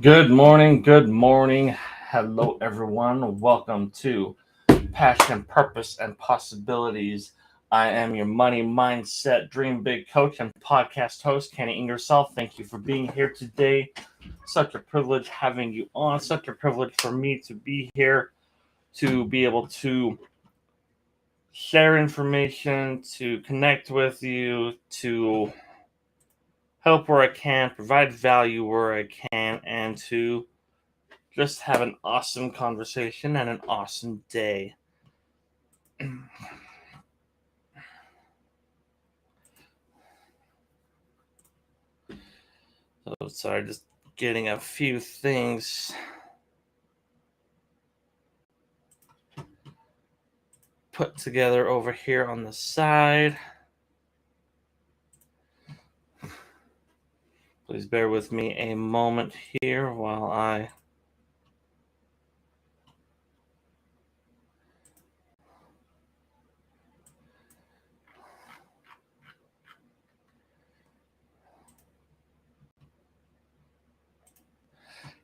Good morning, good morning. Hello, everyone. Welcome to Passion, Purpose, and Possibilities. I am your money mindset dream big coach and podcast host, Kenny Ingersoll. Thank you for being here today. Such a privilege having you on. Such a privilege for me to be here to be able to share information, to connect with you, to help where I can, provide value where I can, and to just have an awesome conversation and an awesome day. So sorry, just getting a few things put together over here on the side. Please bear with me a moment here while I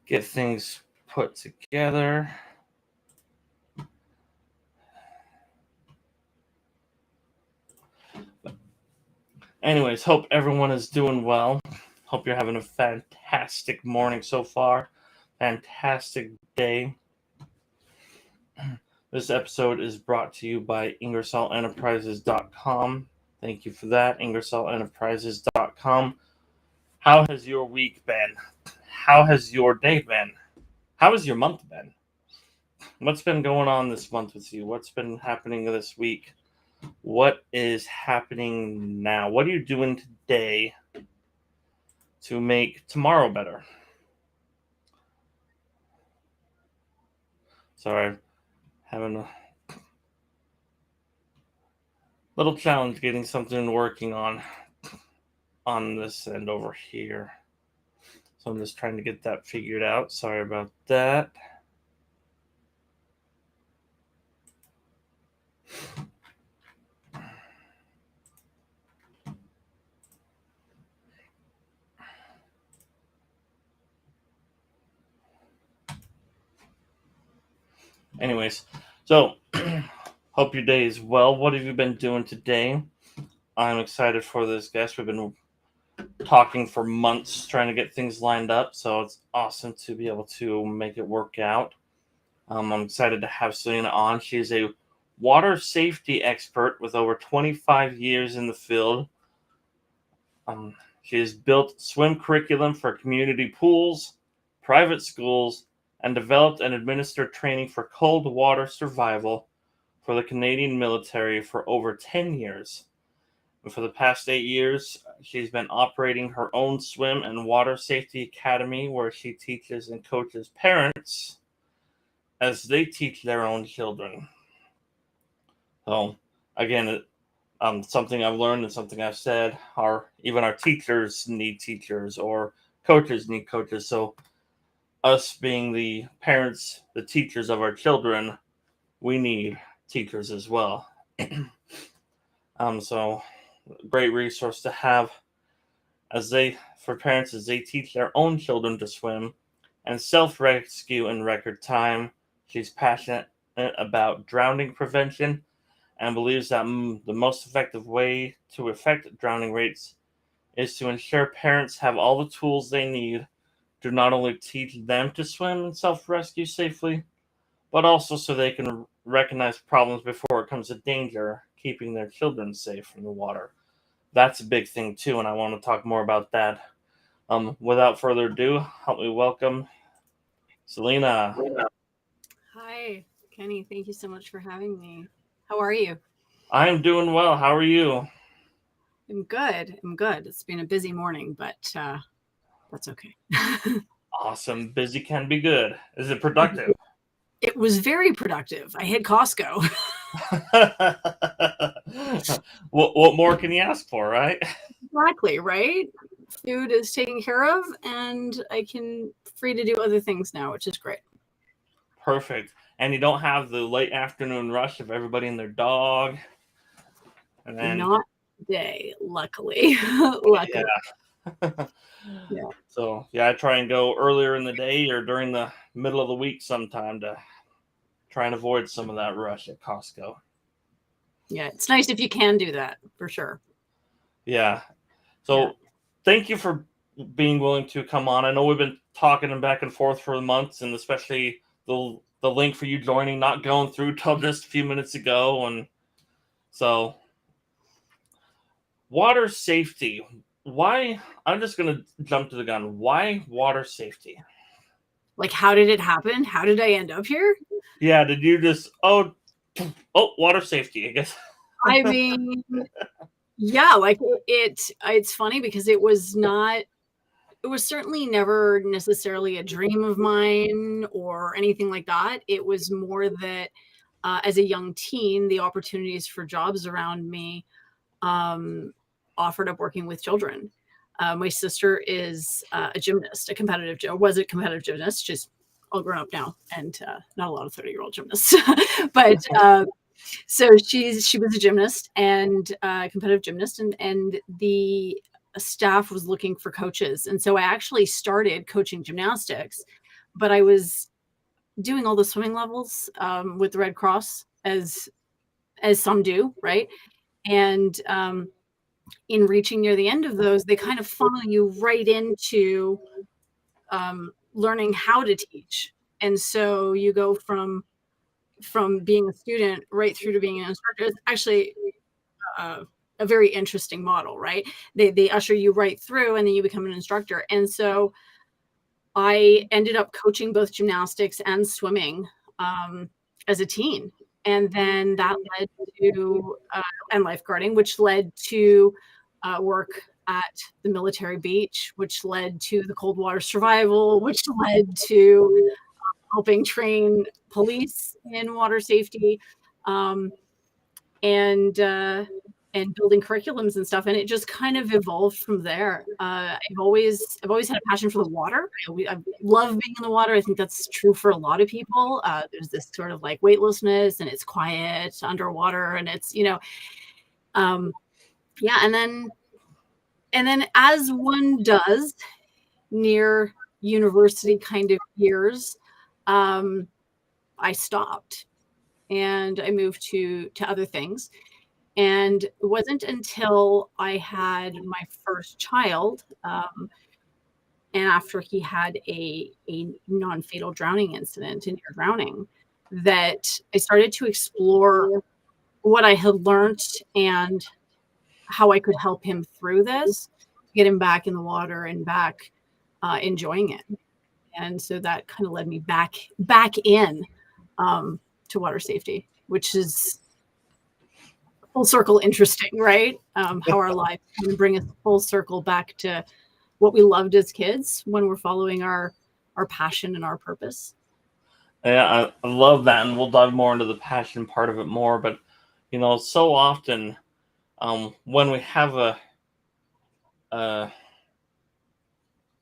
get things put together. Anyways, hope everyone is doing well. Hope you're having a fantastic morning so far. Fantastic day. This episode is brought to you by IngersollEnterprises.com. Thank you for that, IngersollEnterprises.com. How has your week been? How has your day been? How has your month been? What's been going on this month with you? What's been happening this week? What is happening now? What are you doing today to make tomorrow better? Sorry, having a little challenge getting something working on this end over here. So I'm just trying to get that figured out. Sorry about that. Anyways, so hope your day is well. What have you been doing today? I'm excited for this guest. We've been talking for months trying to get things lined up, so it's awesome to be able to make it work out. I'm excited to have Selena on. She is a water safety expert with over 25 years in the field. She has built swim curriculum for community pools, private schools, and developed and administered training for cold water survival for the Canadian military for over 10 years. And for the past 8 years, she's been operating her own swim and water safety academy where she teaches and coaches parents as they teach their own children. So, again, something I've learned and something I've said are even our teachers need teachers or coaches need coaches. So, us being the parents, the teachers of our children, we need teachers as well. So great resource to have for parents as they teach their own children to swim and self-rescue in record time. She's passionate about drowning prevention and believes that the most effective way to affect drowning rates is to ensure parents have all the tools they need to not only teach them to swim and self-rescue safely, but also so they can recognize problems before it comes to danger, keeping their children safe from the water. That's a big thing too, and I want to talk more about that. Without further ado, help me welcome Selena. Hi, Kenny. Thank you so much for having me. How are you? I'm doing well. How are you? I'm good. I'm good. It's been a busy morning, but that's okay. Awesome. Busy can be good. Is it productive? It was very productive. I hit Costco. What more can you ask for, right? Exactly, right? Food is taken care of, and I can free to do other things now, which is great. Perfect. And you don't have the late afternoon rush of everybody and their dog. And then Not today, luckily. Luckily. yeah. Yeah. So yeah, I try and go earlier in the day or during the middle of the week sometime to try and avoid some of that rush at Costco. Yeah, it's nice if you can do that for sure. Yeah. Yeah. So thank you for being willing to come on. I know we've been talking back and forth for months, and especially the link for you joining not going through till just a few minutes ago. And so water safety. Why? I'm just gonna jump to the gun. Why water safety? Like, how did it happen? How did I end up here? Yeah, did you just water safety, I guess. I mean, yeah, like it's funny because it was not it was certainly never necessarily a dream of mine or anything like that. It was more that as a young teen, the opportunities for jobs around me um, offered up working with children. My sister is a gymnast, a competitive, or was a competitive gymnast. She's all grown up now, and not a lot of 30-year-old gymnasts, but so she was a gymnast and competitive gymnast, and the staff was looking for coaches, and so I actually started coaching gymnastics, but I was doing all the swimming levels with the Red Cross as some do, right? And in reaching near the end of those, they kind of funnel you right into learning how to teach, and so you go from being a student right through to being an instructor. It's actually a very interesting model, right? They usher you right through, and then you become an instructor. And so I ended up coaching both gymnastics and swimming as a teen, and then that led to and lifeguarding, which led to work at the military beach, which led to the cold water survival, which led to helping train police in water safety. Um, and building curriculums and stuff, and it just kind of evolved from there. I've always had a passion for the water. I love being in the water. I think that's true for a lot of people. There's this sort of like weightlessness, and it's quiet underwater, and it's yeah. And then as one does near university kind of years, I stopped and I moved to other things. And it wasn't until I had my first child, and after he had a non-fatal drowning incident, a near drowning, that I started to explore what I had learned and how I could help him through this, to get him back in the water and back enjoying it. And so that kind of led me back in to water safety, which is full circle interesting, right? How our lives can bring us full circle back to what we loved as kids when we're following our passion and our purpose. Yeah, I love that, and we'll dive more into the passion part of it more. But so often when we have a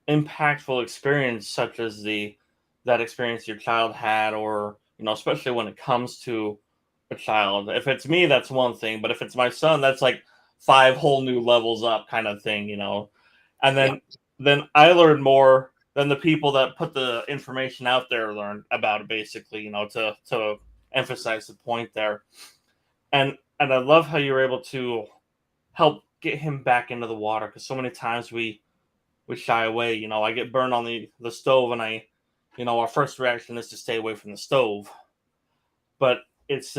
impactful experience such as the that experience your child had, or especially when it comes to a child, if it's me that's one thing, but if it's my son, that's like five whole new levels up kind of thing. And Yeah. then I learn more than the people that put the information out there learn about it, basically, to emphasize the point there. And I love how you're able to help get him back into the water, because so many times we shy away. I get burned on the stove, and our first reaction is to stay away from the stove. But it's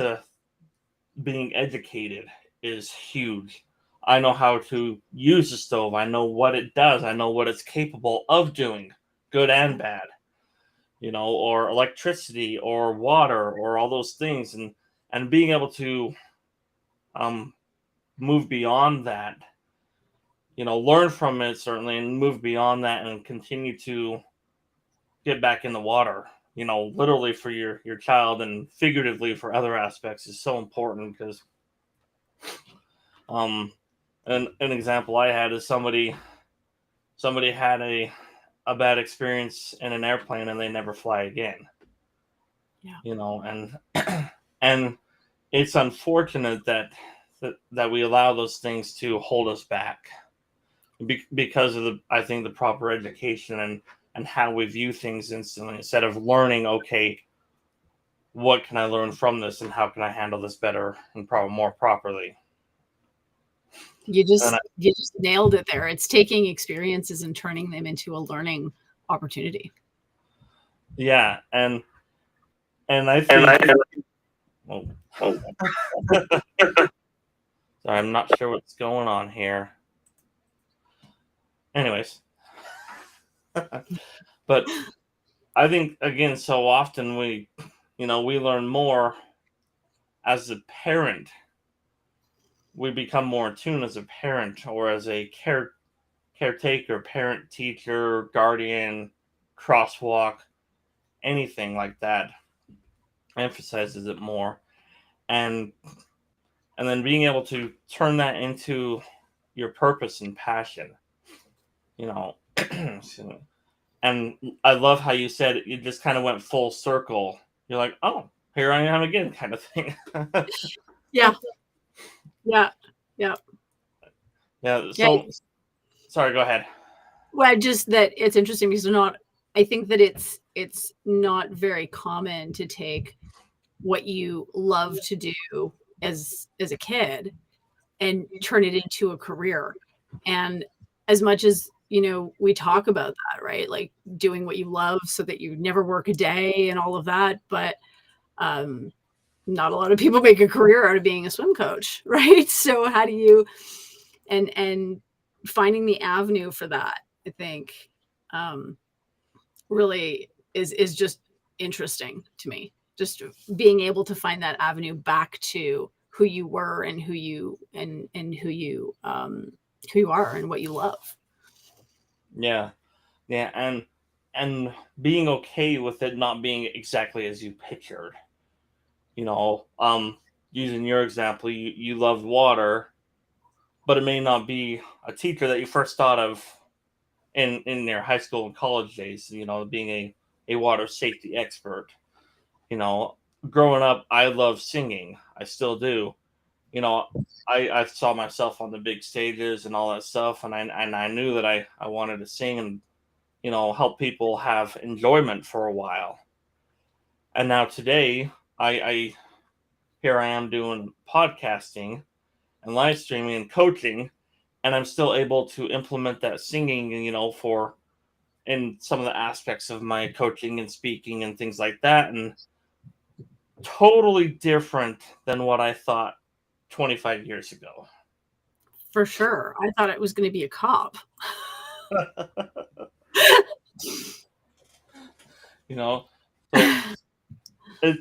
being educated is huge. I know how to use the stove. I know what it does. I know what it's capable of doing, good and bad. Or electricity, or water, or all those things, and being able to um, move beyond that. Learn from it certainly, and move beyond that, and continue to get back in the water, literally for your child, and figuratively for other aspects, is so important. Because um an example I had is somebody had a bad experience in an airplane, and they never fly again. Yeah. And and it's unfortunate that we allow those things to hold us back, because of I think the proper education and how we view things instantly, instead of learning, okay, what can I learn from this and how can I handle this better and more properly. You And you just nailed it there. It's taking experiences and turning them into a learning opportunity. yeah, and I think, oh, sorry, I'm not sure what's going on here. Anyways, but I think, again, so often we learn more as a parent. We become more in tune as a parent or as a caretaker, parent, teacher, guardian, crosswalk, anything like that emphasizes it more. And then being able to turn that into your purpose and passion, you know. And I love how you said it just kind of went full circle. You're like, oh, here I am again, kind of thing. Yeah. Yeah. Yeah. Yeah. Yeah. So, sorry, go ahead. Well, just that it's interesting because I think that it's not very common to take what you love to do as a kid and turn it into a career. And as much as, we talk about that, right? Like doing what you love so that you never work a day and all of that, but not a lot of people make a career out of being a swim coach, right? So how do you and finding the avenue for that, I think, really is just interesting to me. Just being able to find that avenue back to who you were and who you who you are and what you love. Yeah. Yeah. And being okay with it not being exactly as you pictured. You know, using your example, you loved water, but it may not be a teacher that you first thought of in their high school and college days, being a water safety expert. You know, growing up, I love singing. I still do. You know, I saw myself on the big stages and all that stuff, and I knew that I wanted to sing and help people have enjoyment for a while. And now today, I here I am doing podcasting and live streaming and coaching, and I'm still able to implement that singing, for in some of the aspects of my coaching and speaking and things like that, and totally different than what I thought 25 years ago. For sure. I thought it was going to be a cop. So it,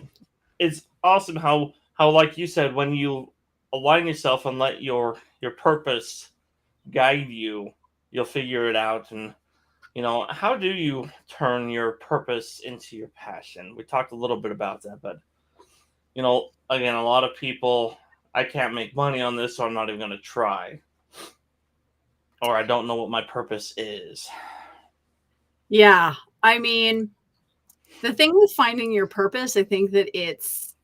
it's awesome how like you said, when you align yourself and let your purpose guide you, you'll figure it out. And how do you turn your purpose into your passion? We talked a little bit about that, but again, a lot of people, I can't make money on this, so I'm not even going to try, or I don't know what my purpose is. Yeah. I mean, the thing with finding your purpose, I think that it's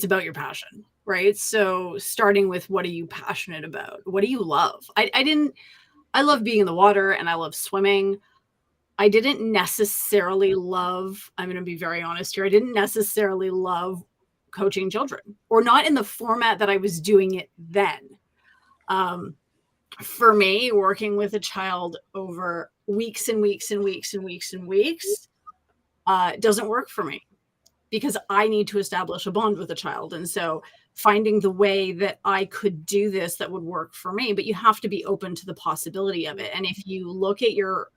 about your passion, right? So starting with, what are you passionate about? What do you love? I love being in the water and I love swimming. I didn't necessarily love, I'm going to be very honest here, I didn't necessarily love coaching children, or not in the format that I was doing it then. For me, working with a child over weeks and weeks and weeks and weeks and weeks doesn't work for me, because I need to establish a bond with a child. And so finding the way that I could do this that would work for me, but you have to be open to the possibility of it. And if you look at your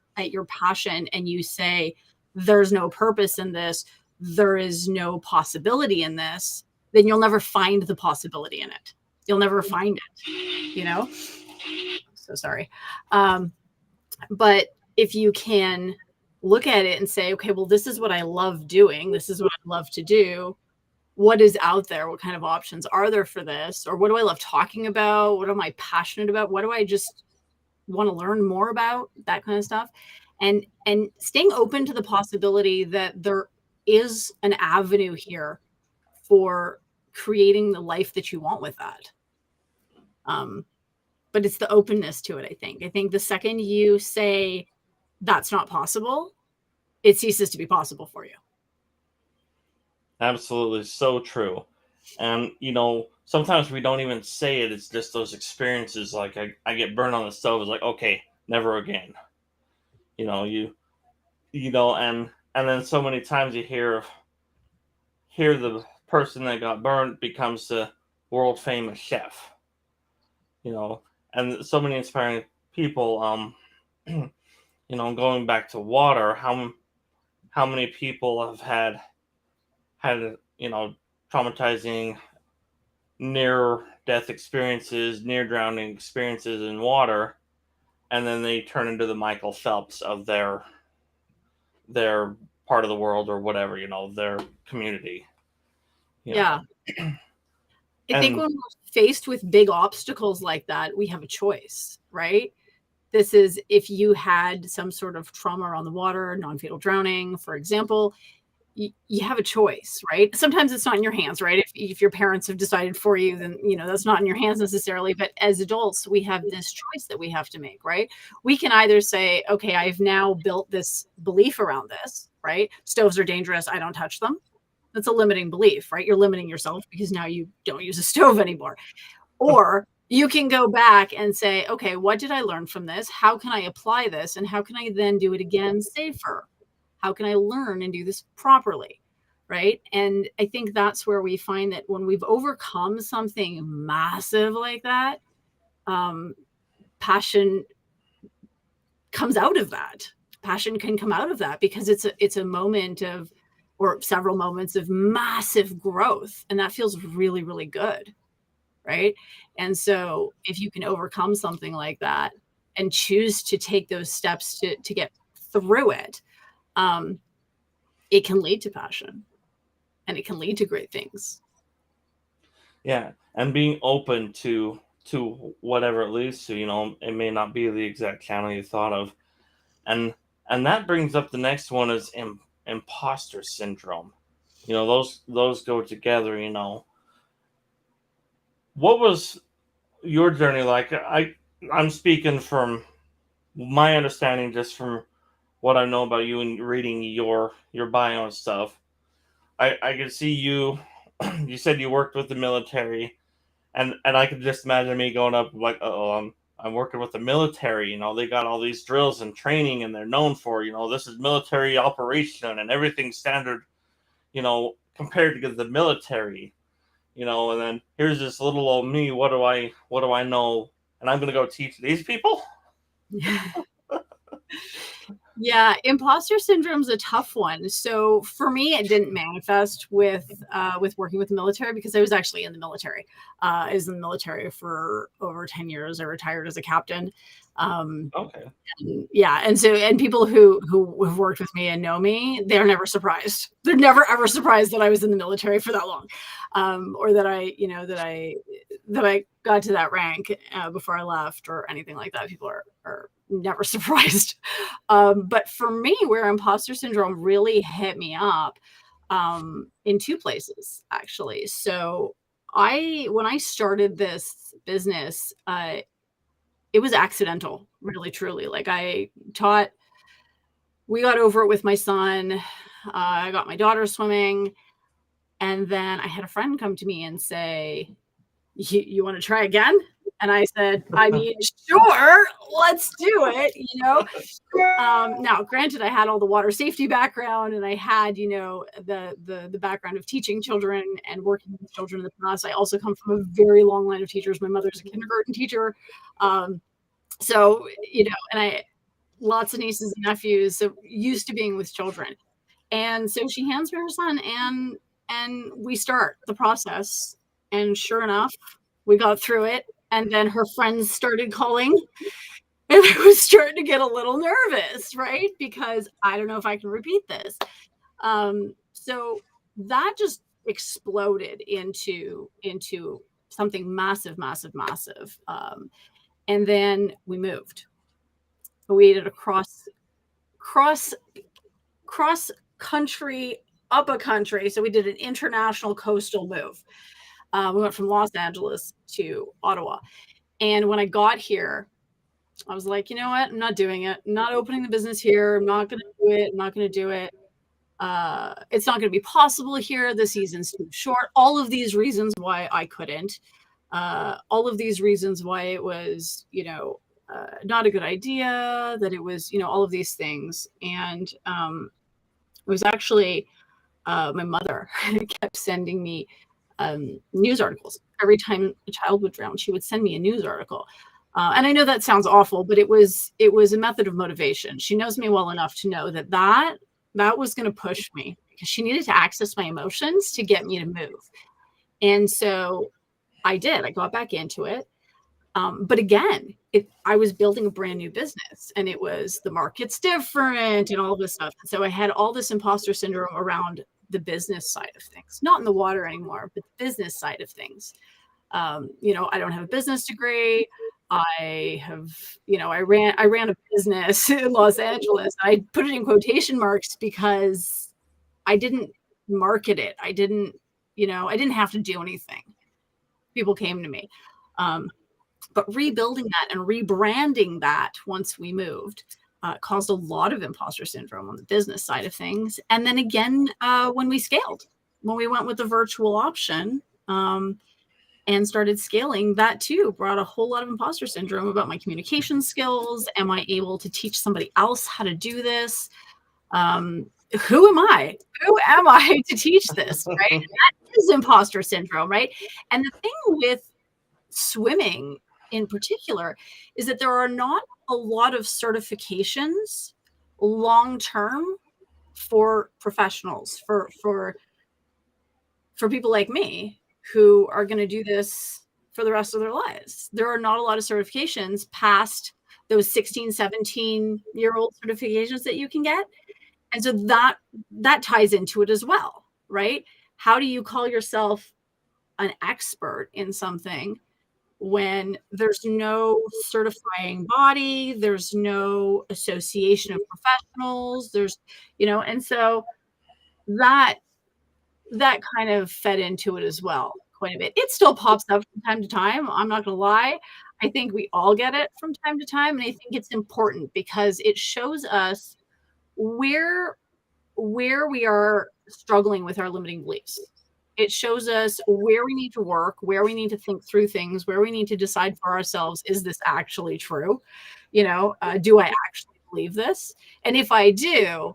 passion and you say, there's no purpose in this, there is no possibility in this, then you'll never find the possibility in it. You'll never find it, So sorry. But if you can look at it and say, okay, well, this is what I love doing. This is what I love to do. What is out there? What kind of options are there for this? Or what do I love talking about? What am I passionate about? What do I just want to learn more about? That kind of stuff. And staying open to the possibility that there is an avenue here for creating the life that you want with that. but it's the openness to it. I think the second you say that's not possible, it ceases to be possible for you. Absolutely, so true. And sometimes we don't even say it. It's just those experiences. Like I get burned on the stove. It's like, okay, never again. You know, and then so many times you hear the person that got burned becomes the world famous chef. You know, and so many inspiring people. Going back to water, how many people have had traumatizing near death experiences, near drowning experiences in water, and then they turn into the Michael Phelps of their part of the world or whatever, their community. Yeah. I think And when we're faced with big obstacles like that, we have a choice, right? This is if you had some sort of trauma on the water, non-fatal drowning, for example, you have a choice, right? Sometimes it's not in your hands, right? If your parents have decided for you, then that's not in your hands necessarily. But as adults, we have this choice that we have to make, right? We can either say, okay, I've now built this belief around this, right? Stoves are dangerous, I don't touch them. That's a limiting belief, right? You're limiting yourself because now you don't use a stove anymore. Or you can go back and say, okay, what did I learn from this? How can I apply this? And how can I then do it again safer? How can I learn and do this properly? Right. And I think that's where we find that when we've overcome something massive like that, passion comes out of that. Passion can come out of that because it's a moment of, or several moments of massive growth. And that feels really, really good. Right. And so if you can overcome something like that and choose to take those steps to get through it, it can lead to passion and it can lead to great things. yeah, and being open to whatever it leads to, it may not be the exact channel you thought of. And that brings up the next one is imposter syndrome. Those go together. What was your journey like? I'm speaking from my understanding, just from what I know about you and reading your bio and stuff. I could see you. You said you worked with the military, and I could just imagine me going up like, oh, I'm working with the military. They got all these drills and training, and they're known for, this is military operation and everything's standard, compared to the military. And then here's this little old me. What do I know? And I'm gonna go teach these people. Yeah, imposter syndrome is a tough one. So for me, it didn't manifest with working with the military because I was actually in the military. I was in the military for over 10 years. I retired as a captain. Okay. Yeah, and people who have worked with me and know me, they're never surprised. They're never ever surprised that I was in the military for that long, or that I got to that rank before I left or anything like that. People are never surprised. But for me, where imposter syndrome really hit me up, in two places actually. So when I started this business, it was accidental, really, truly. Like we got over it with my son. I got my daughter swimming. And then I had a friend come to me and say, you want to try again? And I said, I mean, sure, let's do it. Now, granted, I had all the water safety background, and I had, the background of teaching children and working with children in the past. I also come from a very long line of teachers. My mother's a kindergarten teacher. So, and I lots of nieces and nephews, so used to being with children. And so she hands me her son and we start the process. And sure enough, we got through it. And then her friends started calling. And I was starting to get a little nervous, right? Because I don't know if I can repeat this. So that just exploded into something massive, massive, massive. And then we moved. We did a cross country, up a country. So we did an international coastal move. We went from Los Angeles to Ottawa. And when I got here, I was like, you know what? I'm not doing it. I'm not opening the business here. I'm not going to do it. I'm not going to do it. It's not going to be possible here. The season's too short. All of these reasons why I couldn't. All of these reasons why it was, not a good idea, that it was, all of these things. And it was actually my mother kept sending me news articles. Every time a child would drown, she would send me a news article. And I know that sounds awful, but it was a method of motivation. She knows me well enough to know that was going to push me, because she needed to access my emotions to get me to move. And so I did. I got back into it. But again, I was building a brand new business, and it was, the market's different and all this stuff. So I had all this imposter syndrome around the business side of things, not in the water anymore, but the business side of things. I don't have a business degree. I have, I ran a business in Los Angeles. I put it in quotation marks because I didn't market it. I didn't have to do anything. People came to me. But rebuilding that and rebranding that once we moved caused a lot of imposter syndrome on the business side of things. And then again, when we scaled, when we went with the virtual option and started scaling, that too brought a whole lot of imposter syndrome about my communication skills. Am I able to teach somebody else how to do this? Who am I? Who am I to teach this? Right? And that is imposter syndrome, right? And the thing with swimming in particular is that there are not a lot of certifications long term for professionals, for people like me who are going to do this for the rest of their lives. There are not a lot of certifications past those 16, 17-year-old certifications that you can get. And so that ties into it as well, right? How do you call yourself an expert in something when there's no certifying body, there's no association of professionals, and so that kind of fed into it as well quite a bit. It still pops up from time to time. I'm not going to lie. I think we all get it from time to time. And I think it's important because it shows us where we are struggling with our limiting beliefs. It shows us where we need to work, where we need to think through things, where we need to decide for ourselves, is this actually true? Do I actually believe this? And if I do,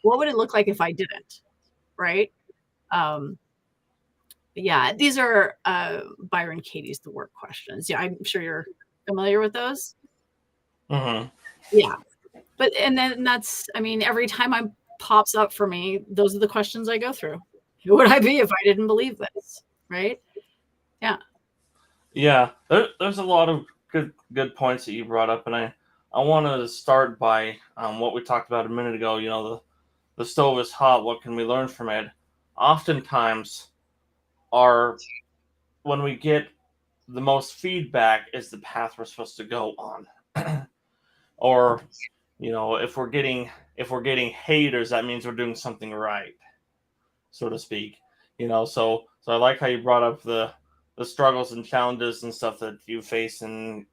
what would it look like if I didn't? Right? Yeah, these are Byron Katie's The Work questions. Yeah, I'm sure you're familiar with those. Mm-hmm. Yeah. And then every time it pops up for me, those are the questions I go through. Who would I be if I didn't believe this? Right? Yeah. Yeah, there's a lot of good points that you brought up, and I want to start by what we talked about a minute ago. The stove is hot. What can we learn from it? Oftentimes, when we get the most feedback is the path we're supposed to go on, or if we're getting haters, that means we're doing something right, so to speak. So I like how you brought up the struggles and challenges and stuff that you face and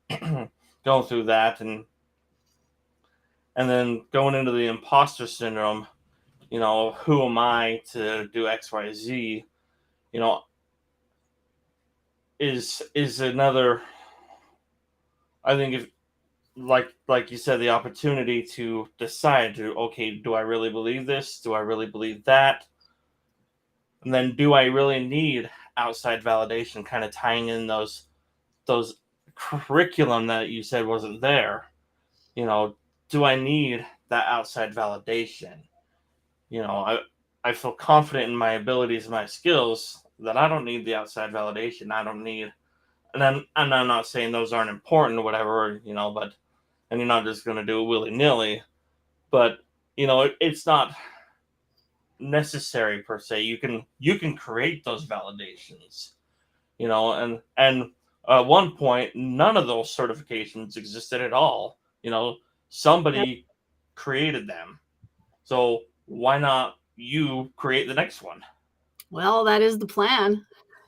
going through that, and then going into the imposter syndrome. Who am I to do X, Y, Z? Is another. I think if like you said, the opportunity to decide okay, do I really believe this? Do I really believe that? And then do I really need outside validation? Kind of tying in those curriculum that you said wasn't there. Do I need that outside validation? I feel confident in my abilities and my skills that I don't need the outside validation. I don't need, and I'm not saying those aren't important or whatever, but, and you're not just going to do it willy-nilly, but, it's not necessary per se. You can create those validations, and at one point, none of those certifications existed at all. Somebody created them. So why not you create the next one? Well, that is the plan.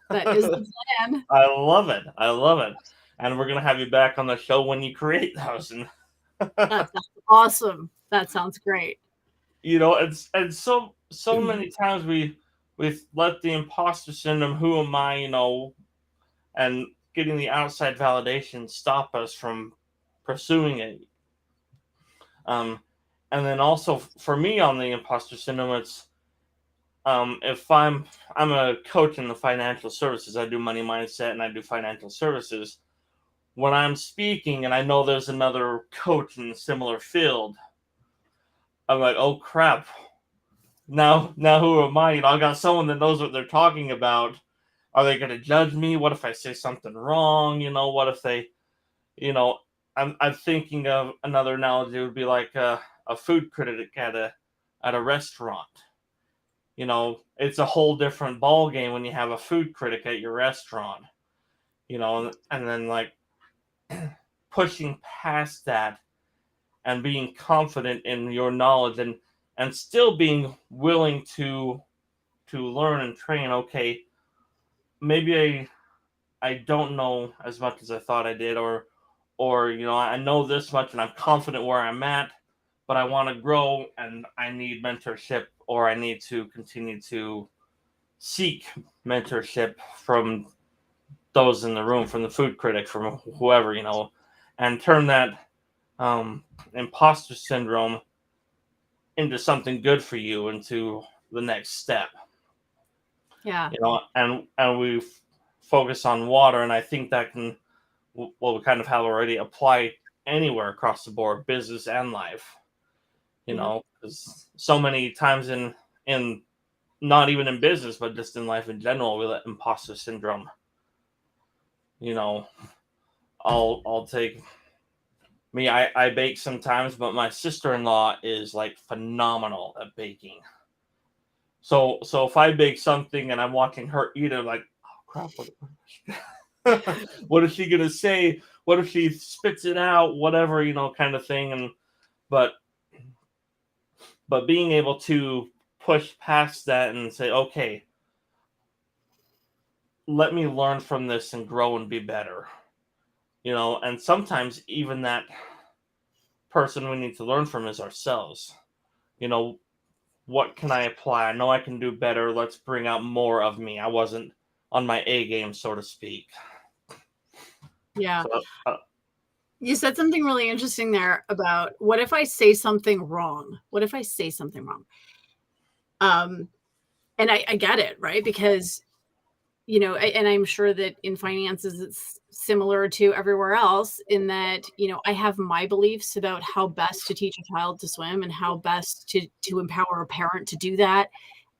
That is the plan. I love it. and we're gonna have you back on the show when you create those. And That sounds awesome. That sounds great. and so many times we've let the imposter syndrome, who am I, and getting the outside validation stop us from pursuing it. Um, and then also for me on the imposter syndrome, it's if I'm a coach in the financial services, I do money mindset and I do financial services. When I'm speaking and I know there's another coach in a similar field, I'm like, oh crap. Now who am I? I got someone that knows what they're talking about. Are they going to judge me? What if I say something wrong? What if they, you know, I'm thinking of another analogy would be like a food critic at a restaurant. It's a whole different ball game when you have a food critic at your restaurant. And then like pushing past that and being confident in your knowledge and still being willing to learn and train. Okay, maybe I don't know as much as I thought I did, or I know this much and I'm confident where I'm at, but I want to grow and I need mentorship, or I need to continue to seek mentorship from those in the room, from the food critic, from whoever, and turn that imposter syndrome into something good for you, into the next step. Yeah. And we focus on water, and I think that can, well, we kind of have already apply anywhere across the board, business and life. Because so many times in not even in business, but just in life in general, we let imposter syndrome. I'll take me. I bake sometimes, but my sister-in-law is like phenomenal at baking. So if I bake something and I'm watching her eat it, I'm like, oh crap, what is she gonna say? What if she spits it out? Whatever, kind of thing. And but being able to push past that and say, okay, let me learn from this and grow and be better. And sometimes even that person we need to learn from is ourselves. What can I apply? I know I can do better. Let's bring out more of me. I wasn't on my A game, so to speak. Yeah. So, you said something really interesting there about what if I say something wrong? What if I say something wrong? And I get it, right? Because, and I'm sure that in finances, it's similar to everywhere else in that, I have my beliefs about how best to teach a child to swim and how best to empower a parent to do that.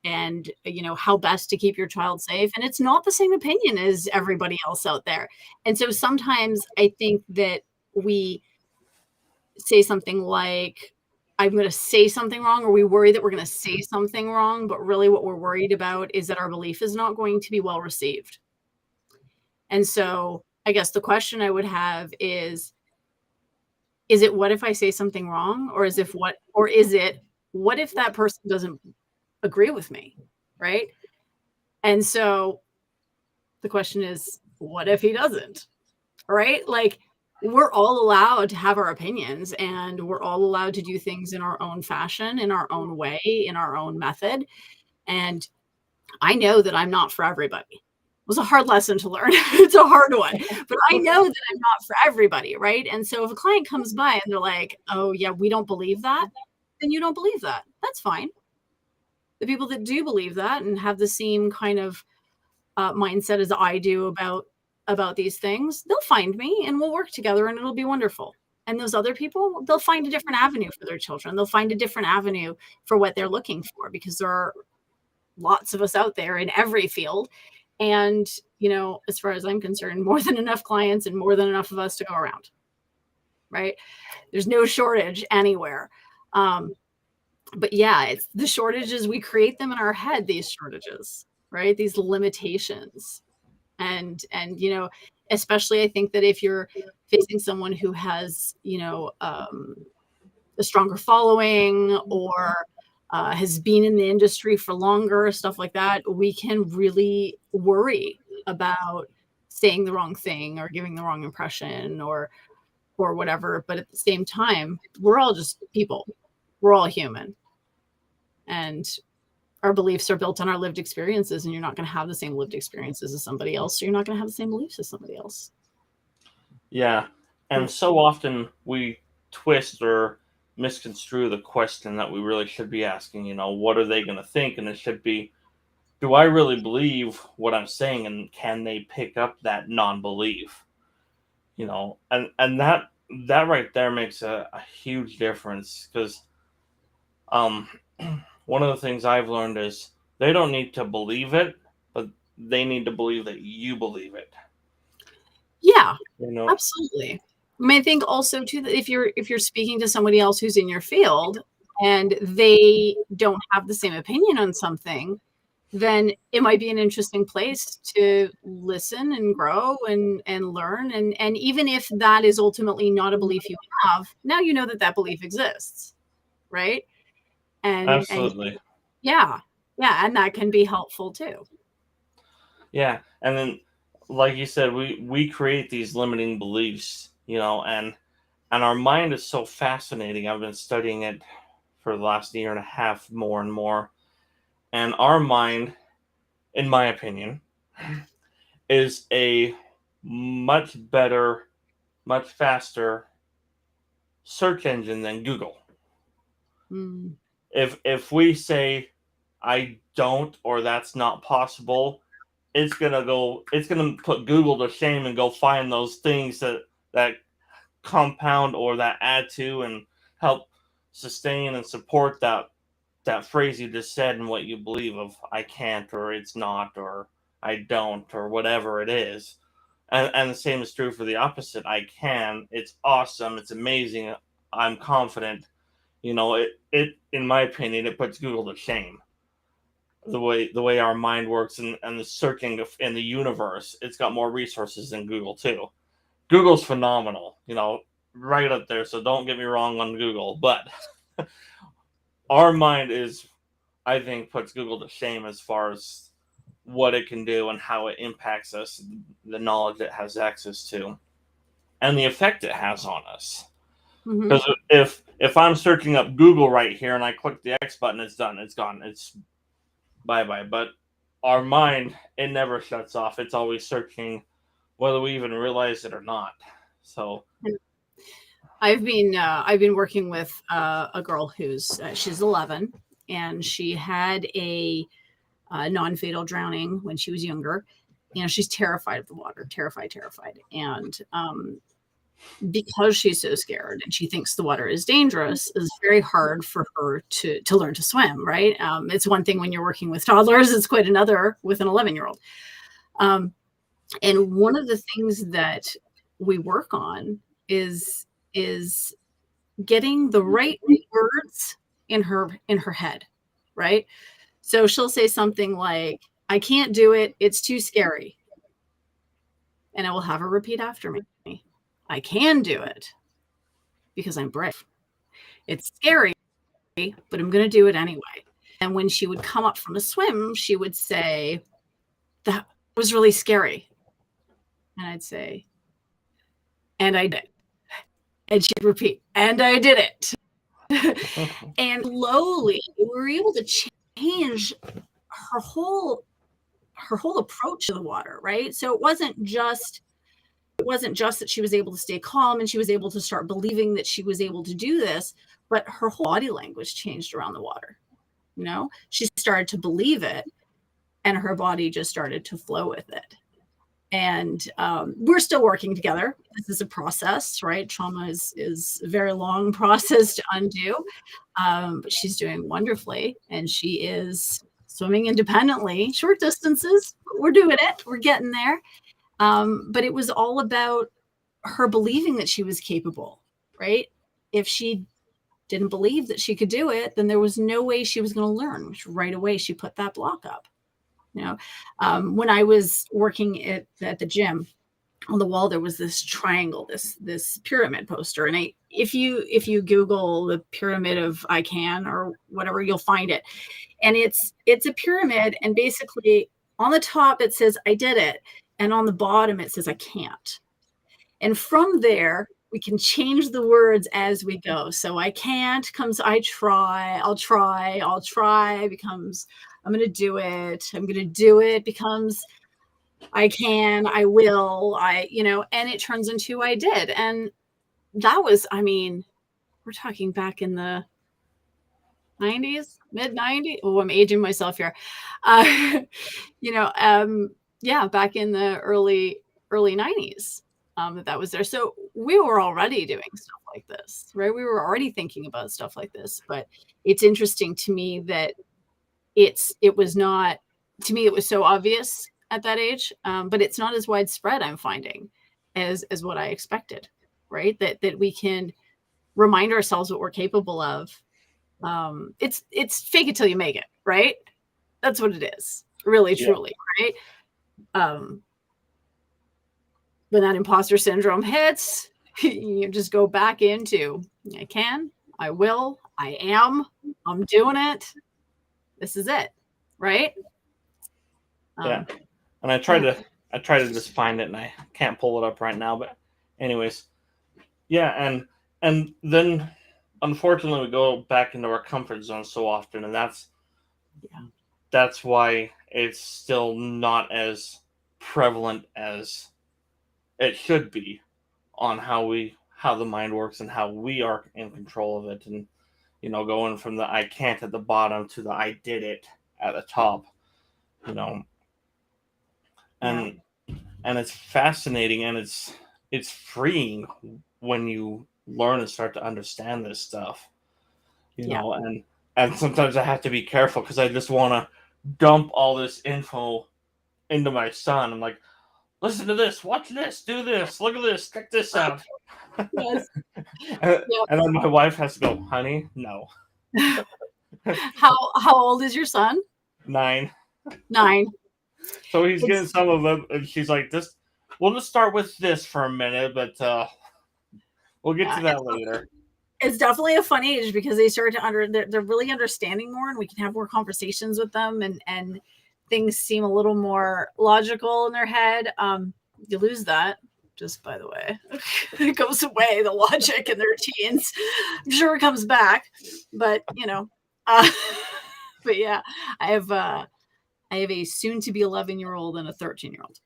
And, how best to keep your child safe. And it's not the same opinion as everybody else out there. And so sometimes I think that we say something like, I'm going to say something wrong, or we worry that we're going to say something wrong. But really what we're worried about is that our belief is not going to be well received. And so I guess the question I would have is it what if I say something wrong? Or is it what if that person doesn't agree with me? Right. And so the question is, what if he doesn't? Right? Like, we're all allowed to have our opinions, and we're all allowed to do things in our own fashion, in our own way, in our own method. And I know that I'm not for everybody. It was a hard lesson to learn. It's a hard one, but I know that I'm not for everybody. Right. And so if a client comes by and they're like, oh yeah, we don't believe that, then you don't believe that. That's fine. The people that do believe that and have the same kind of mindset as I do about these things, they'll find me and we'll work together and it'll be wonderful. And those other people, they'll find a different avenue for their children. They'll find a different avenue for what they're looking for, because there are lots of us out there in every field. And, as far as I'm concerned, more than enough clients and more than enough of us to go around. Right. There's no shortage anywhere. But yeah, it's the shortages. We create them in our head, these shortages, right? These limitations. And especially I think that if you're facing someone who has a stronger following, or has been in the industry for longer, stuff like that, we can really worry about saying the wrong thing or giving the wrong impression or whatever. But at the same time, we're all just people. We're all human. And our beliefs are built on our lived experiences, and you're not going to have the same lived experiences as somebody else. So you're not going to have the same beliefs as somebody else. Yeah. And so often we twist or misconstrue the question that we really should be asking, what are they going to think? And it should be, do I really believe what I'm saying, and can they pick up that non-belief? And that right there makes a huge difference, because one of the things I've learned is they don't need to believe it, but they need to believe that you believe it. Yeah, absolutely. I mean, I think also too that if you're speaking to somebody else who's in your field and they don't have the same opinion on something, then it might be an interesting place to listen and grow and learn. And even if that is ultimately not a belief you have, now you know that belief exists, right? Absolutely. Yeah, and that can be helpful too. Yeah, and then, like you said, we create these limiting beliefs, and our mind is so fascinating. I've been studying it for the last year and a half, more and more, and our mind, in my opinion, is a much better, much faster search engine than Google. If we say I don't, or that's not possible, it's gonna put Google to shame and go find those things that compound or that add to and help sustain and support that phrase you just said and what you believe of I can't, or it's not, or I don't, or whatever it is. And the same is true for the opposite. I can. It's awesome. It's amazing. I'm confident. It in my opinion, it puts Google to shame. The way our mind works, and the searching in the universe, it's got more resources than Google too. Google's phenomenal, right up there. So don't get me wrong on Google, but our mind I think, puts Google to shame as far as what it can do and how it impacts us, the knowledge it has access to, and the effect it has on us. Because if I'm searching up Google right here and I click the X button, it's done. It's gone. It's bye-bye. But our mind, it never shuts off. It's always searching, whether we even realize it or not. So I've been working with a girl who's she's 11, and she had a non-fatal drowning when she was younger. She's terrified of the water, terrified. And because she's so scared and she thinks the water is dangerous, it's very hard for her to learn to swim, right? It's one thing when you're working with toddlers, it's quite another with an 11-year-old. And one of the things that we work on is getting the right words in her head, right? So she'll say something like, I can't do it, it's too scary. And I will have her repeat after me. I can do it because I'm brave. It's scary, but I'm going to do it anyway. And when she would come up from a swim, she would say, that was really scary. And I'd say, and I did it. And she'd repeat, and I did it. And slowly we were able to change her whole approach to the water, right? So it wasn't just that she was able to stay calm and she was able to start believing that she was able to do this, but her whole body language changed around the water. She started to believe it, and her body just started to flow with it. And we're still working together. This is a process, right? Trauma is a very long process to undo. But she's doing wonderfully, and she is swimming independently, short distances. But we're doing it. We're getting there. But it was all about her believing that she was capable, right? If she didn't believe that she could do it, then there was no way she was going to learn. Right away, she put that block up. When I was working at the gym, on the wall there was this triangle, this pyramid poster, and if you Google the pyramid of I can or whatever, you'll find it. And it's a pyramid, and basically on the top it says I did it, and on the bottom it says I can't. And from there, we can change the words as we go. So I can't comes I try, I'll try, I'll try becomes I'm going to do it. I'm going to do it becomes I can, I will, and it turns into I did. And that was, I mean, we're talking back in the 90s, mid 90s. Oh, I'm aging myself here. Uh, you know, yeah, back in the early 90s. That was there. So we were already doing stuff like this, right? We were already thinking about stuff like this. But it's interesting to me that it was not, to me, it was so obvious at that age, but it's not as widespread, I'm finding, as what I expected, right? That we can remind ourselves what we're capable of. It's fake it till you make it, right? That's what it is, really, Yeah. truly, right? When that imposter syndrome hits, you just go back into I can, I will, I am, I'm doing it. This is it, right? Yeah. And I tried to just find it, and I can't pull it up right now. But anyways, yeah, and then unfortunately we go back into our comfort zone so often, and that's why it's still not as prevalent as it should be on how the mind works and how we are in control of it, and going from the I can't at the bottom to the I did it at the top, you know and and it's fascinating, and it's freeing when you learn and start to understand this stuff, and sometimes I have to be careful because I just want to dump all this info into my son. I'm like, listen to this, watch this, do this, look at this, check this out. Yes. and, and then my wife has to go, honey, no. How old is your son? 9. 9. So he's getting some of them, and she's like, we'll just start with this for a minute, but we'll get to that later. It's definitely a fun age because they start to they're really understanding more, and we can have more conversations with them, and things seem a little more logical in their head. You lose that, just by the way. It goes away, the logic in their teens. I'm sure it comes back, but but yeah, I have a soon to be 11-year-old and a 13-year-old.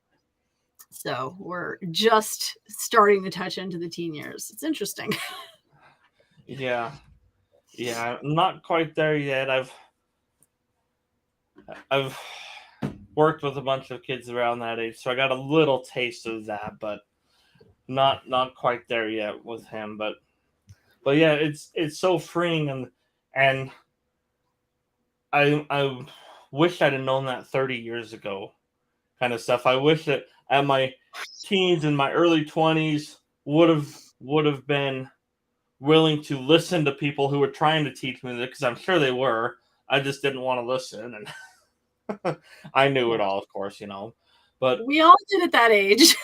So we're just starting to touch into the teen years. It's interesting. Yeah, I'm not quite there yet. I've worked with a bunch of kids around that age, so I got a little taste of that, but not quite there yet with him. But yeah, it's so freeing, and I wish I'd have known that 30 years ago, kind of stuff. I wish that at my teens and my early 20s would have been willing to listen to people who were trying to teach me that, because I'm sure they were. I just didn't want to listen, and I knew it all, of course, but we all did at that age.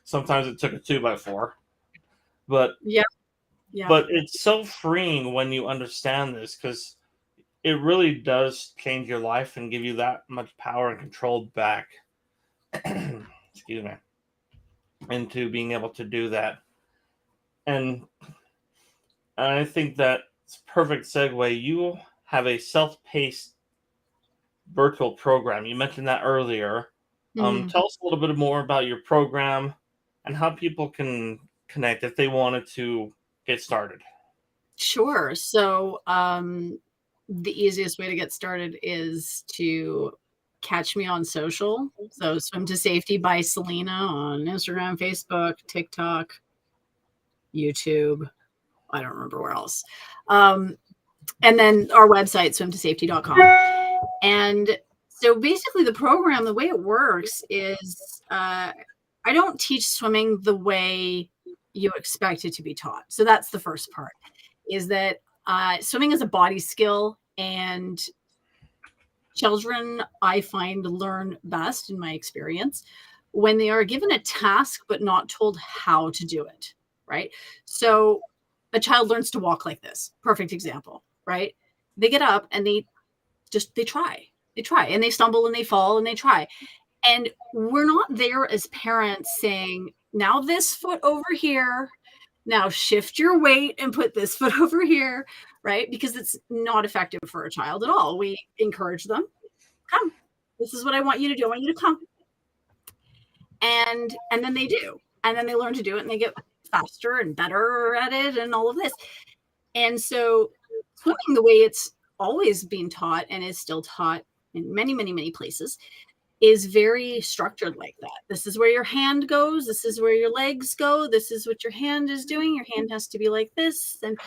sometimes it took a 2x4, but Yeah. but it's so freeing when you understand this, because it really does change your life and give you that much power and control back. Excuse me. Into being able to do that. And I think that's a perfect segue. You have a self-paced virtual program. You mentioned that earlier. Tell us a little bit more about your program and how people can connect if they wanted to get started. Sure. So the easiest way to get started is to catch me on social. So Swim to Safety by Selena on Instagram, Facebook, TikTok, YouTube. I don't remember where else. And then our website, swimtosafety.com. And so basically the program, the way it works is I don't teach swimming the way you expect it to be taught. So that's the first part, is that swimming is a body skill, and children, I find, learn best, in my experience, when they are given a task but not told how to do it, right? So a child learns to walk like this. Perfect example, right? They get up and they try. They try, and they stumble and they fall and they try. And we're not there as parents saying, now this foot over here, now shift your weight and put this foot over here, right? Because it's not effective for a child at all. We encourage them, come, this is what I want you to do. I want you to come. And then they do. And then they learn to do it and they get faster and better at it and all of this. And so swimming, the way it's always been taught and is still taught in many, many, many places, is very structured like that. This is where your hand goes. This is where your legs go. This is what your hand is doing. Your hand has to be like this. And,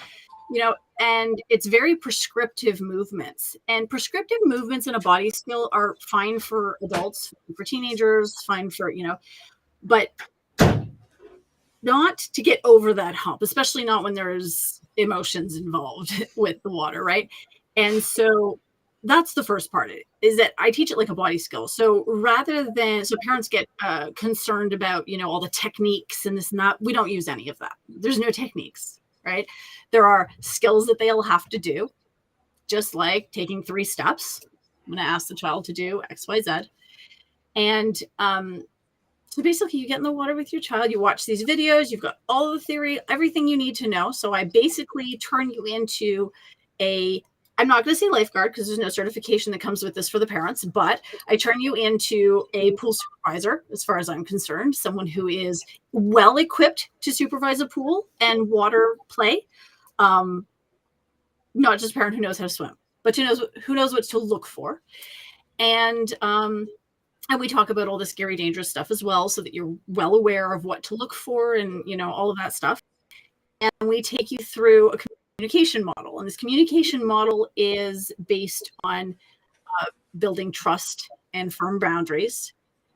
and it's very prescriptive movements. And prescriptive movements in a body skill are fine for adults, for teenagers, fine for, but not to get over that hump, especially not when there's emotions involved with the water, right? And so that's the first part of it, is that I teach it like a body skill. So so parents get concerned about, all the techniques and this and that. We don't use any of that. There's no techniques, right? There are skills that they'll have to do, just like taking 3 steps. I'm going to ask the child to do X, Y, Z. And so basically you get in the water with your child, you watch these videos, you've got all the theory, everything you need to know. So I basically turn you into I'm not going to say lifeguard because there's no certification that comes with this for the parents, but I turn you into a pool supervisor, as far as I'm concerned, someone who is well equipped to supervise a pool and water play. Not just a parent who knows how to swim, but who knows what to look for. And we talk about all the scary, dangerous stuff as well, so that you're well aware of what to look for and, all of that stuff. And we take you through a communication model. And this communication model is based on building trust and firm boundaries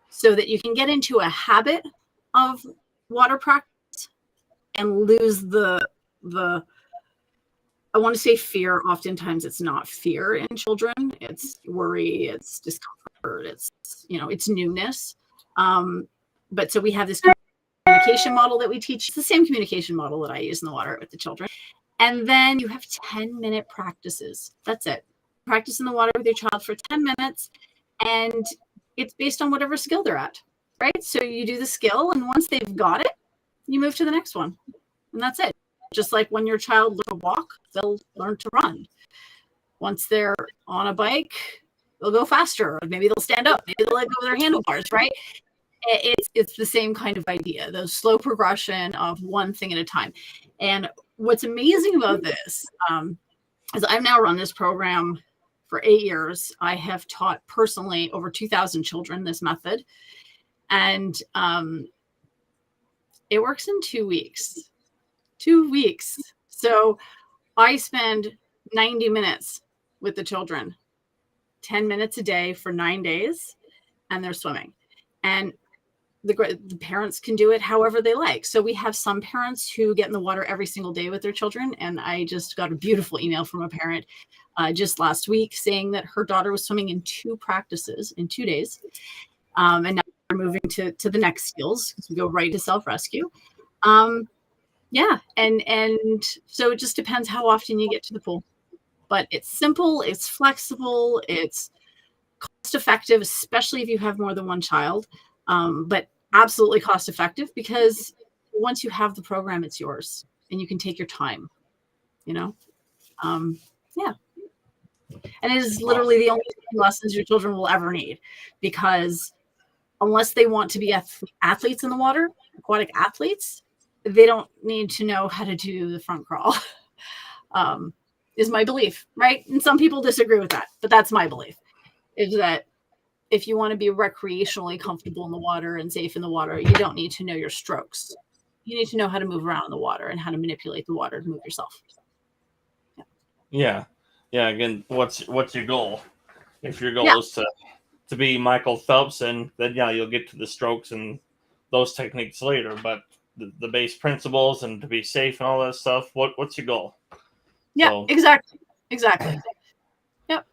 so that you can get into a habit of water practice and lose the I want to say fear. Oftentimes it's not fear in children. It's worry, it's discomfort, it's newness. But so we have this communication model that we teach. It's the same communication model that I use in the water with the children. And then you have 10-minute practices. That's it. Practice in the water with your child for 10 minutes. And it's based on whatever skill they're at, right? So you do the skill, and once they've got it, you move to the next one. And that's it. Just like when your child learns to walk, they'll learn to run. Once they're on a bike, they'll go faster. Maybe they'll stand up. Maybe they'll let go of their handlebars, right? It's the same kind of idea, the slow progression of one thing at a time. And what's amazing about this is I've now run this program for 8 years. I have taught personally over 2,000 children this method. And it works in 2 weeks. 2 weeks. So I spend 90 minutes with the children, 10 minutes a day for 9 days, and they're swimming. And the parents can do it however they like. So we have some parents who get in the water every single day with their children. And I just got a beautiful email from a parent just last week saying that her daughter was swimming in 2 practices in 2 days. And now we're moving to the next skills because we go right to self-rescue. Yeah. And so it just depends how often you get to the pool. But it's simple, it's flexible, it's cost effective, especially if you have more than one child. But absolutely cost effective because once you have the program, it's yours and you can take your time, Yeah. And it is literally the only lessons your children will ever need, because unless they want to be athletes in the water, aquatic athletes, they don't need to know how to do the front crawl, is my belief, right? And some people disagree with that, but that's my belief, is that if you want to be recreationally comfortable in the water and safe in the water, you don't need to know your strokes. You need to know how to move around in the water and how to manipulate the water to move yourself. Yeah. Again, what's your goal? If your goal is to be Michael Phelps, and then you'll get to the strokes and those techniques later. But the base principles and to be safe and all that stuff. What's your goal? Yeah, so, exactly. Yep.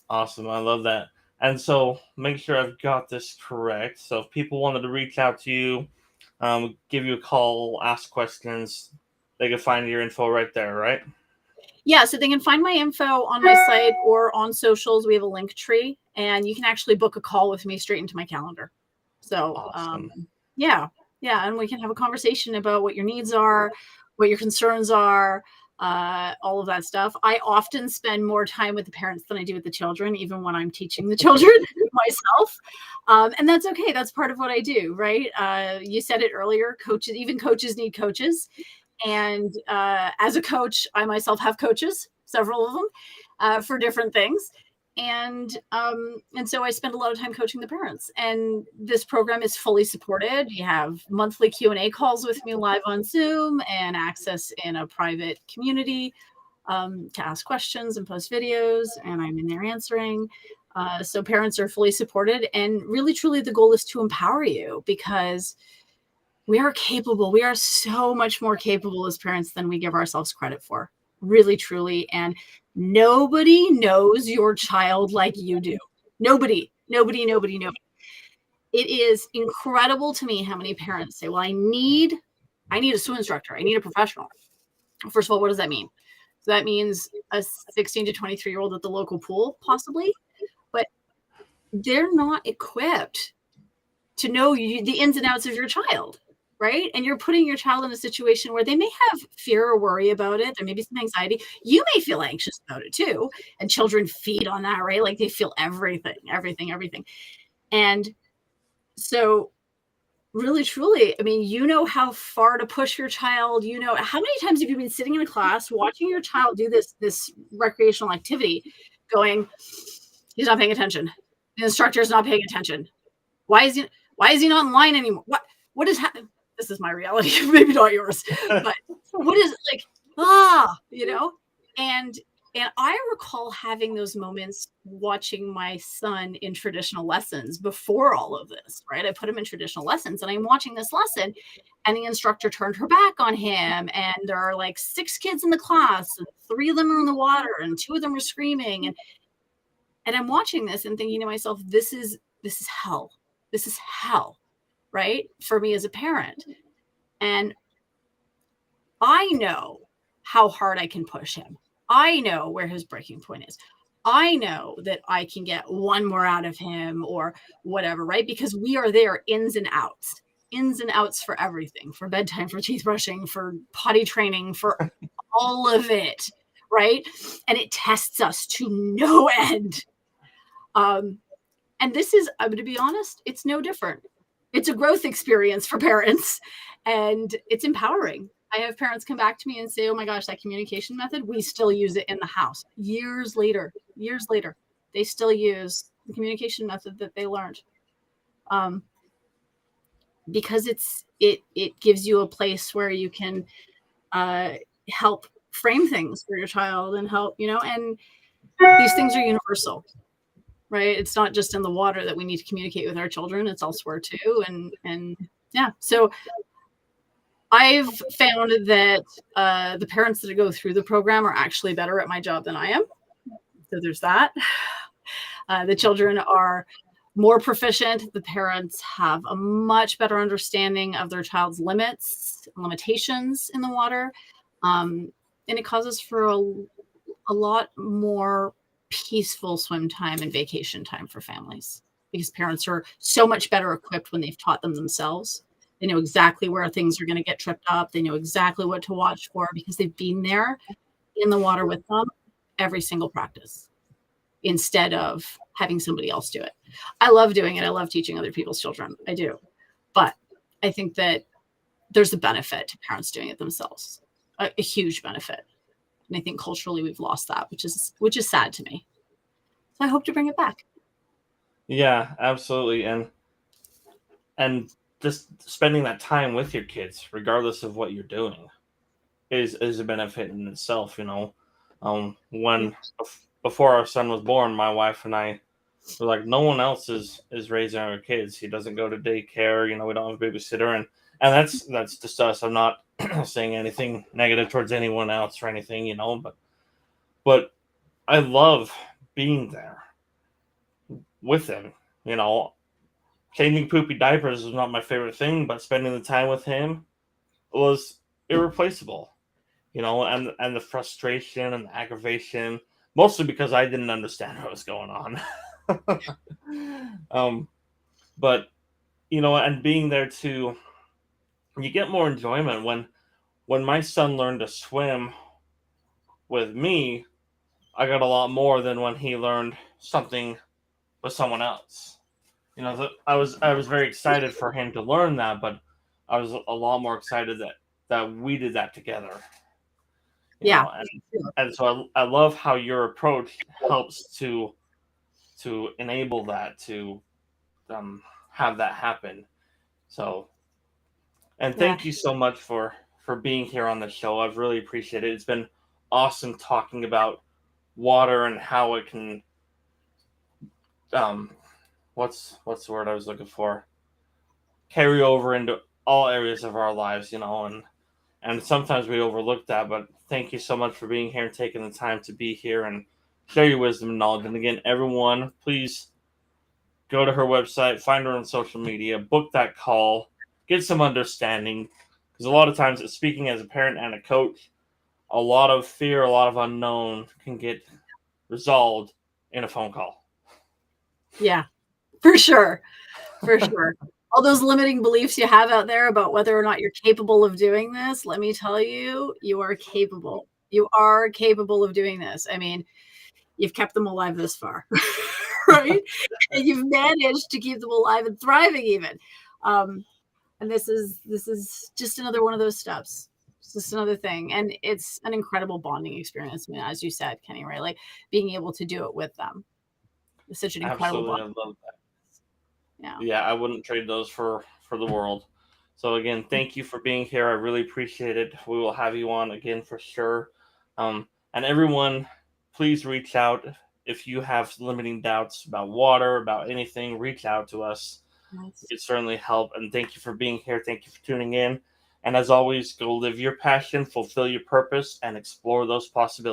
Awesome. I love that. And so make sure I've got this correct. So if people wanted to reach out to you, give you a call, ask questions, they can find your info right there, right? Yeah, so they can find my info on my site or on socials. We have a link tree, and you can actually book a call with me straight into my calendar. So, Awesome. yeah, yeah, and we can have a conversation about what your needs are, what your concerns are, all of that stuff. I often spend more time with the parents than I do with the children, even when I'm teaching the children myself. And that's okay. That's part of what I do, right? You said it earlier. Coaches, even coaches need coaches. And as a coach, I myself have coaches, several of them, for different things. And so I spend a lot of time coaching the parents. And this program is fully supported. You have monthly Q&A calls with me live on Zoom and access in a private community to ask questions and post videos, and I'm in there answering. So parents are fully supported. And really, truly, the goal is to empower you because we are capable. We are so much more capable as parents than we give ourselves credit for. Really, truly. And nobody knows your child like you do. Nobody, nobody, nobody, nobody. It is incredible to me how many parents say, well, I need a swim instructor. I need a professional. First of all, what does that mean? So that means a 16 to 23-year-old at the local pool, possibly, but they're not equipped to know the ins and outs of your child, right? And you're putting your child in a situation where they may have fear or worry about it. There may be some anxiety. You may feel anxious about it too. And children feed on that, right? Like they feel everything, everything, everything. And so really, truly, I mean, you know how far to push your child. You know, how many times have you been sitting in a class watching your child do this recreational activity going, he's not paying attention. The instructor's not paying attention. Why is he not in line anymore? What is happening? This is my reality, maybe not yours, but what is like, you know? And I recall having those moments watching my son in traditional lessons before all of this, right? I put him in traditional lessons and I'm watching this lesson and the instructor turned her back on him. And there are like 6 kids in the class and 3 of them are in the water and 2 of them are screaming. And I'm watching this and thinking to myself, this is hell. This is hell, right? For me as a parent. And I know how hard I can push him. I know where his breaking point is. I know that I can get one more out of him or whatever, right? Because we are there ins and outs for everything, for bedtime, for teeth brushing, for potty training, for all of it, right? And it tests us to no end. And this is, I'm going to be honest, it's no different. It's a growth experience for parents and it's empowering. I have parents come back to me and say, oh my gosh, that communication method, we still use it in the house. Years later, they still use the communication method that they learned. Because it gives you a place where you can help frame things for your child and help, and these things are universal. Right? It's not just in the water that we need to communicate with our children, it's elsewhere too. And yeah, so I've found that the parents that go through the program are actually better at my job than I am. So there's that. The children are more proficient. The parents have a much better understanding of their child's limitations in the water. And it causes for a lot more peaceful swim time and vacation time for families because parents are so much better equipped when they've taught them themselves. They know exactly where things are going to get tripped up. They know exactly what to watch for because they've been there in the water with them every single practice instead of having somebody else do it. I love doing it. I love teaching other people's children. I do. But I think that there's a benefit to parents doing it themselves, a huge benefit. And I think culturally we've lost that, which is sad to me. So I hope to bring it back. Yeah, absolutely. And just spending that time with your kids, regardless of what you're doing, is a benefit in itself. When before our son was born, my wife and I were like, no one else is raising our kids. He doesn't go to daycare. We don't have a babysitter, and that's just us. I'm not saying anything negative towards anyone else or anything, but I love being there with him. You know, Changing poopy diapers is not my favorite thing, but spending the time with him was irreplaceable. and the frustration and the aggravation, mostly because I didn't understand what was going on. um, but and being there too, you get more enjoyment when my son learned to swim with me. I got a lot more than when he learned something with someone else. I was very excited for him to learn that, but I was a lot more excited that we did that together. Yeah. And so I love how your approach helps to enable that, to have that happen. So, and Yeah. thank you so much for being here on the show. I've really appreciated it. It's been awesome talking about water and how it can um what's the word I was looking for, carry over into all areas of our lives, and sometimes we overlook that. But thank you so much for being here and taking the time to be here and share your wisdom and knowledge. And again, everyone, please go to her website, find her on social media, book that call, get some understanding, because a lot of times, speaking as a parent and a coach, a lot of fear, a lot of unknown can get resolved in a phone call. Yeah, for sure. For sure. All those limiting beliefs you have out there about whether or not you're capable of doing this, let me tell you, you are capable. You are capable of doing this. I mean, you've kept them alive this far, right? And you've managed to keep them alive and thriving even. And this is just another one of those steps. It's just another thing. And it's an incredible bonding experience. I mean, as you said, Kenny, right? Like being able to do it with them. It's such an incredible Absolutely, bond. I love that. Yeah. Yeah, I wouldn't trade those for the world. So again, thank you for being here. I really appreciate it. We will have you on again for sure. And everyone, please reach out if you have limiting doubts about water, about anything. Reach out to us. We Yes. could certainly help. And thank you for being here. Thank you for tuning in. And as always, go live your passion, fulfill your purpose, and explore those possibilities.